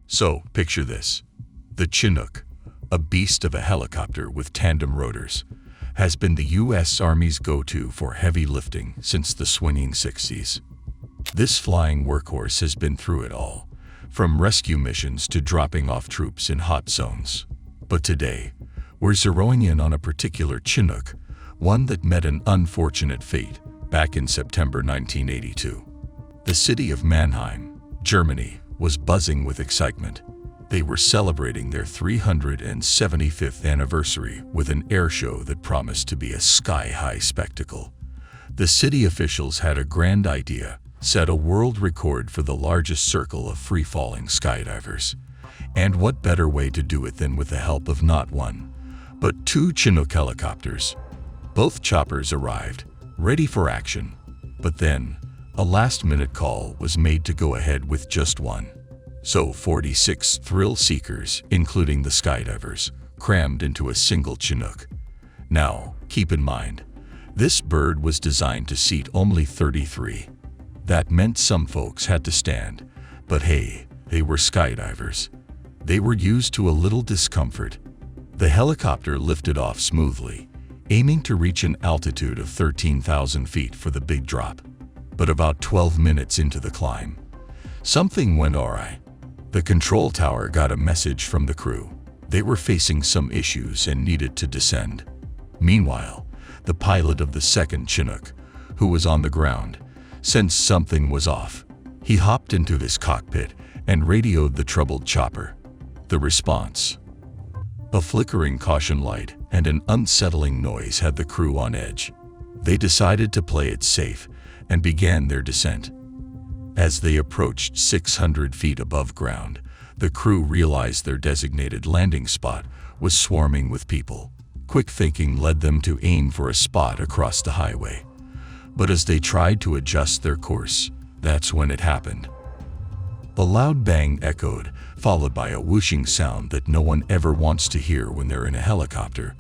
So, picture this. The Chinook, a beast of a helicopter with tandem rotors, has been the U.S. Army's go-to for heavy lifting since the swinging 60s. This flying workhorse has been through it all, from rescue missions to dropping off troops in hot zones. But today, we're zeroing in on a particular Chinook, one that met an unfortunate fate back in September 1982. The city of Mannheim, Germany, was buzzing with excitement. They were celebrating their 375th anniversary with an air show that promised to be a sky-high spectacle. The city officials had a grand idea: set a world record for the largest circle of free-falling skydivers. And what better way to do it than with the help of not one, but two Chinook helicopters. Both choppers arrived, ready for action. But then, a last-minute call was made to go ahead with just one. So 46 thrill-seekers, including the skydivers, crammed into a single Chinook. Now, keep in mind, this bird was designed to seat only 33. That meant some folks had to stand, but hey, they were skydivers. They were used to a little discomfort. The helicopter lifted off smoothly, aiming to reach an altitude of 13,000 feet for the big drop. But about 12 minutes into the climb, something went awry. The control tower got a message from the crew. They were facing some issues and needed to descend. Meanwhile, the pilot of the second Chinook, who was on the ground, sensed something was off. He hopped into his cockpit and radioed the troubled chopper. The response: a flickering caution light and an unsettling noise had the crew on edge. They decided to play it safe and began their descent. As they approached 600 feet above ground, the crew realized their designated landing spot was swarming with people. Quick thinking led them to aim for a spot across the highway. But as they tried to adjust their course, that's when it happened. A loud bang echoed, followed by a whooshing sound that no one ever wants to hear when they're in a helicopter.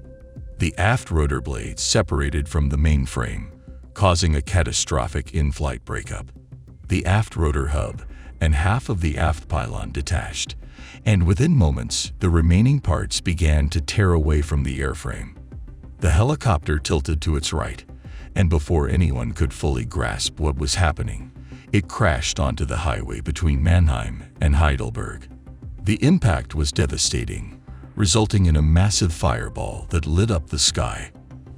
The aft rotor blades separated from the main frame, causing a catastrophic in-flight breakup. The aft rotor hub and half of the aft pylon detached, and within moments, the remaining parts began to tear away from the airframe. The helicopter tilted to its right, and before anyone could fully grasp what was happening, it crashed onto the highway between Mannheim and Heidelberg. The impact was devastating, resulting in a massive fireball that lit up the sky.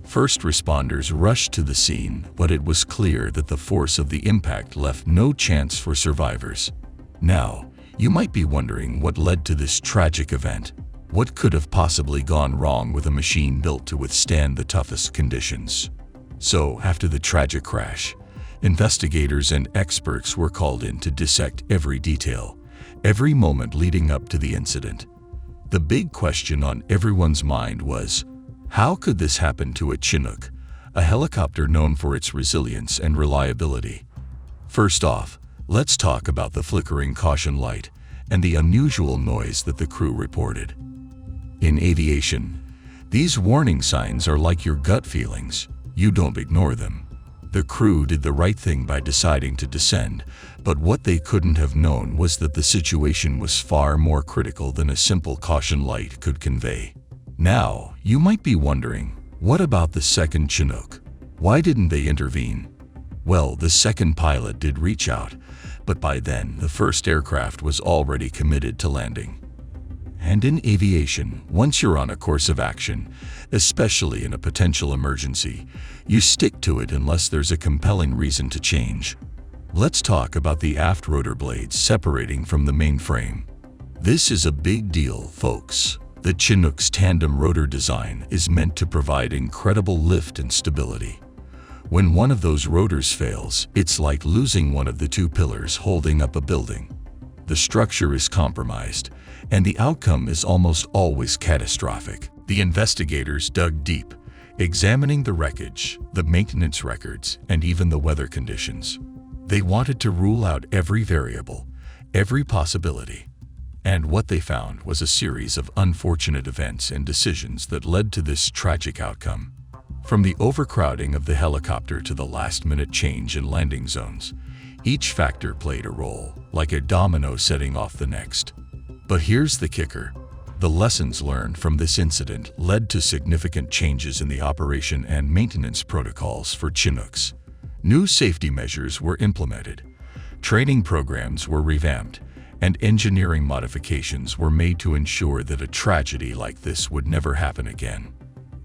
First responders rushed to the scene, but it was clear that the force of the impact left no chance for survivors. Now, you might be wondering what led to this tragic event. What could have possibly gone wrong with a machine built to withstand the toughest conditions? So, after the tragic crash, investigators and experts were called in to dissect every detail, every moment leading up to the incident. The big question on everyone's mind was, how could this happen to a Chinook, a helicopter known for its resilience and reliability? First off, let's talk about the flickering caution light and the unusual noise that the crew reported. In aviation, these warning signs are like your gut feelings. You don't ignore them. The crew did the right thing by deciding to descend, but what they couldn't have known was that the situation was far more critical than a simple caution light could convey. Now, you might be wondering, what about the second Chinook? Why didn't they intervene? Well, the second pilot did reach out, but by then the first aircraft was already committed to landing. And in aviation, once you're on a course of action, especially in a potential emergency, you stick to it unless there's a compelling reason to change. Let's talk about the aft rotor blades separating from the main frame. This is a big deal, folks. The Chinook's tandem rotor design is meant to provide incredible lift and stability. When one of those rotors fails, it's like losing one of the two pillars holding up a building. The structure is compromised, and the outcome is almost always catastrophic. The investigators dug deep, examining the wreckage, the maintenance records, and even the weather conditions. They wanted to rule out every variable, every possibility. And what they found was a series of unfortunate events and decisions that led to this tragic outcome. From the overcrowding of the helicopter to the last-minute change in landing zones, each factor played a role, like a domino setting off the next. But here's the kicker. The lessons learned from this incident led to significant changes in the operation and maintenance protocols for Chinooks. New safety measures were implemented, training programs were revamped, and engineering modifications were made to ensure that a tragedy like this would never happen again.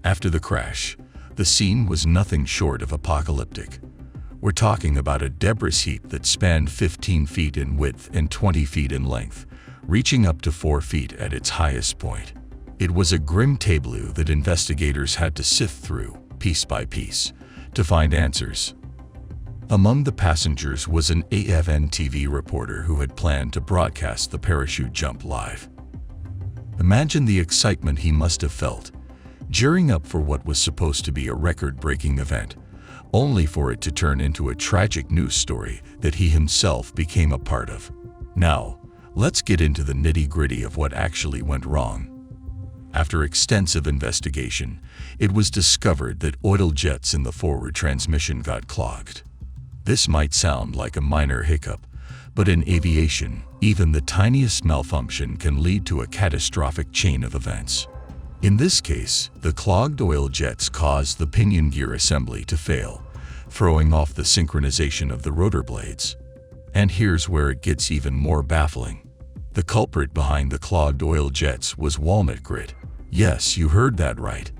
After the crash, the scene was nothing short of apocalyptic. We're talking about a debris heap that spanned 15 feet in width and 20 feet in length, reaching up to 4 feet at its highest point. It was a grim tableau that investigators had to sift through, piece by piece, to find answers. Among the passengers was an AFN TV reporter who had planned to broadcast the parachute jump live. Imagine the excitement he must have felt, gearing up for what was supposed to be a record-breaking event, only for it to turn into a tragic news story that he himself became a part of. Now, let's get into the nitty-gritty of what actually went wrong. After extensive investigation, it was discovered that oil jets in the forward transmission got clogged. This might sound like a minor hiccup, but in aviation, even the tiniest malfunction can lead to a catastrophic chain of events. In this case, the clogged oil jets caused the pinion gear assembly to fail, throwing off the synchronization of the rotor blades. And here's where it gets even more baffling. The culprit behind the clogged oil jets was walnut grit. Yes, you heard that right.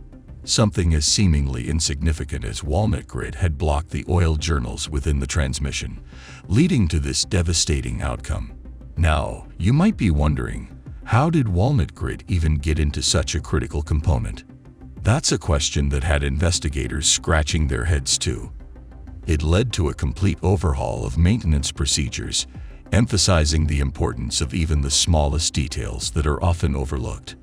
Something as seemingly insignificant as walnut grit had blocked the oil journals within the transmission, leading to this devastating outcome. Now, you might be wondering, how did walnut grit even get into such a critical component? That's a question that had investigators scratching their heads too. It led to a complete overhaul of maintenance procedures, emphasizing the importance of even the smallest details that are often overlooked.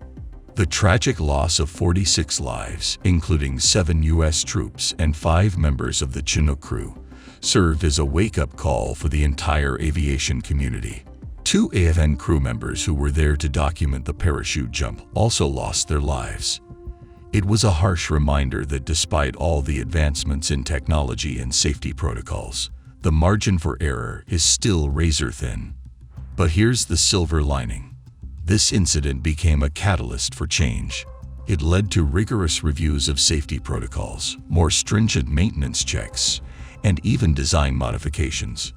The tragic loss of 46 lives, including 7 U.S. troops and 5 members of the Chinook crew, served as a wake-up call for the entire aviation community. 2 AFN crew members who were there to document the parachute jump also lost their lives. It was a harsh reminder that despite all the advancements in technology and safety protocols, the margin for error is still razor-thin. But here's the silver lining. This incident became a catalyst for change. It led to rigorous reviews of safety protocols, more stringent maintenance checks, and even design modifications.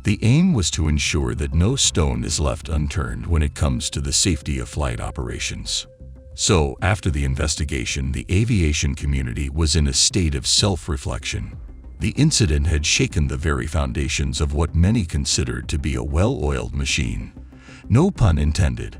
The aim was to ensure that no stone is left unturned when it comes to the safety of flight operations. So, after the investigation, the aviation community was in a state of self-reflection. The incident had shaken the very foundations of what many considered to be a well-oiled machine. No pun intended.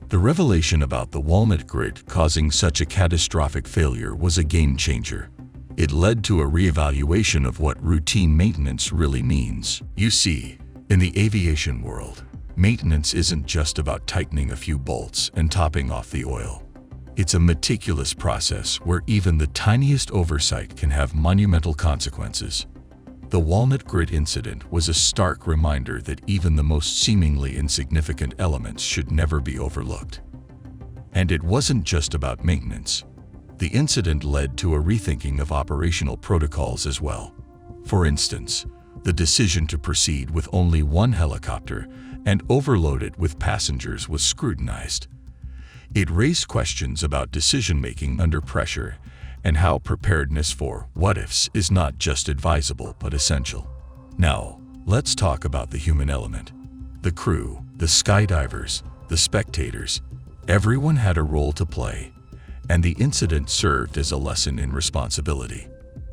The revelation about the walnut grit causing such a catastrophic failure was a game-changer. It led to a reevaluation of what routine maintenance really means. You see, in the aviation world, maintenance isn't just about tightening a few bolts and topping off the oil. It's a meticulous process where even the tiniest oversight can have monumental consequences. The walnut grit incident was a stark reminder that even the most seemingly insignificant elements should never be overlooked. And it wasn't just about maintenance. The incident led to a rethinking of operational protocols as well. For instance, the decision to proceed with only one helicopter and overload it with passengers was scrutinized. It raised questions about decision-making under pressure and how preparedness for what-ifs is not just advisable but essential. Now, let's talk about the human element. The crew, the skydivers, the spectators, everyone had a role to play, and the incident served as a lesson in responsibility.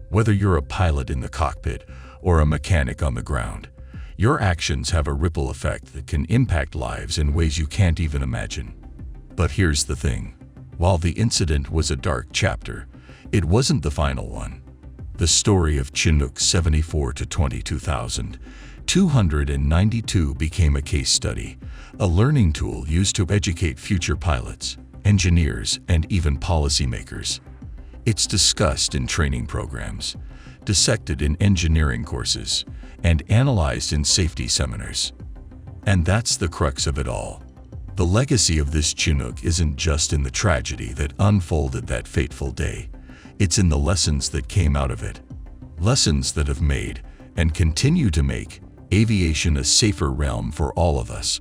Whether you're a pilot in the cockpit or a mechanic on the ground, your actions have a ripple effect that can impact lives in ways you can't even imagine. But here's the thing. While the incident was a dark chapter, it wasn't the final one. The story of Chinook 74 to 22,292 became a case study, a learning tool used to educate future pilots, engineers, and even policymakers. It's discussed in training programs, dissected in engineering courses, and analyzed in safety seminars. And that's the crux of it all. The legacy of this Chinook isn't just in the tragedy that unfolded that fateful day. It's in the lessons that came out of it. Lessons that have made, and continue to make, aviation a safer realm for all of us.